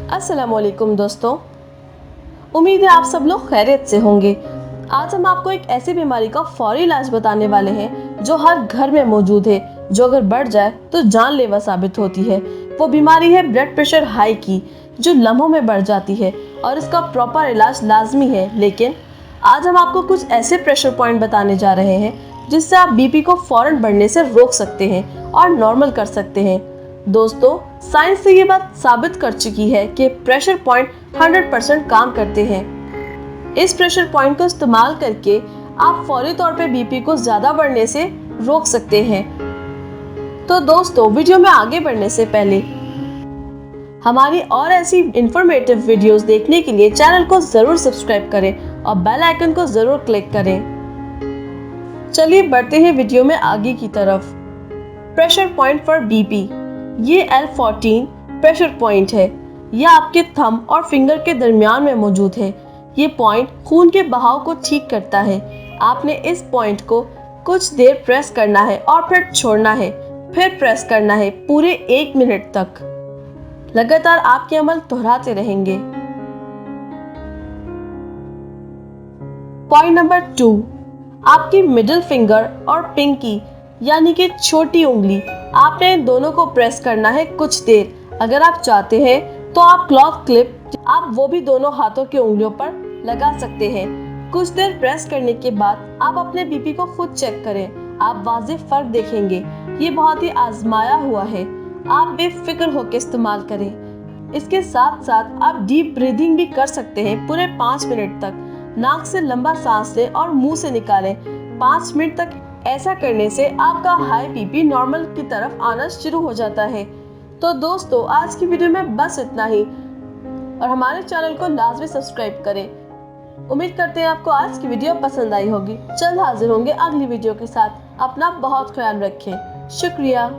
अस्सलामुअलैकुम दोस्तों, उम्मीद है आप सब लोग खैरियत से होंगे। आज हम आपको एक ऐसी बीमारी का फौरी इलाज बताने वाले हैं जो हर घर में मौजूद है, जो अगर बढ़ जाए तो जानलेवा साबित होती है। वो बीमारी है ब्लड प्रेशर हाई की, जो लम्हों में बढ़ जाती है और इसका प्रॉपर इलाज लाजमी है। लेकिन आज हम आपको कुछ ऐसे प्रेशर पॉइंट बताने जा रहे हैं जिससे आप बीपी को फौरन बढ़ने से रोक सकते हैं और नॉर्मल कर सकते हैं। दोस्तों, साइंस से ये बात साबित कर चुकी है कि प्रेशर पॉइंट 100% काम करते हैं। इस प्रेशर पॉइंट को इस्तेमाल करके आप फौरी तौर पे बीपी को ज्यादा बढ़ने से रोक सकते हैं। तो दोस्तों, वीडियो में आगे बढ़ने से पहले हमारी और ऐसी इंफॉर्मेटिव वीडियोस देखने के लिए चैनल को जरूर सब्सक्राइब करें और बेल आइकन को जरूर क्लिक करें। चलिए बढ़ते हैं वीडियो में आगे की तरफ। प्रेशर पॉइंट फॉर बीपी, ये L14 प्रेशर पॉइंट है। यह आपके थंब और फिंगर के दरमियान में मौजूद है। ये पॉइंट खून के बहाव को ठीक करता है। आपने इस पॉइंट को कुछ देर प्रेस करना है और फिर छोड़ना है, फिर प्रेस करना है पूरे 1 मिनट तक। लगातार आपके अमल दोहराते रहेंगे। पॉइंट नंबर 2, आपकी मिडिल फिंगर और पिंकी यानी कि छोटी उंगली, आपने इन दोनों को प्रेस करना है कुछ देर। अगर आप चाहते हैं तो आप क्लॉथ क्लिप आप वो भी दोनों हाथों की उंगलियों पर लगा सकते हैं। कुछ देर प्रेस करने के बाद आप अपने बीपी को खुद चेक करें। आप वाज़ेह फर्क देखेंगे। ये बहुत ही आजमाया हुआ है। आप बेफिक्र होकर इस्तेमाल करें। इसके साथ साथ आप डीप ब्रीदिंग भी कर सकते हैं पूरे 5 मिनट तक। नाक से लंबा सांस लें और मुंह से निकालें 5 मिनट तक। ऐसा करने से आपका हाई बीपी नॉर्मल की तरफ आना शुरू हो जाता है। तो दोस्तों, आज की वीडियो में बस इतना ही और हमारे चैनल को लाजमी सब्सक्राइब करें। उम्मीद करते हैं आपको आज की वीडियो पसंद आई होगी। जल्द हाजिर होंगे अगली वीडियो के साथ। अपना बहुत ख्याल रखें। शुक्रिया।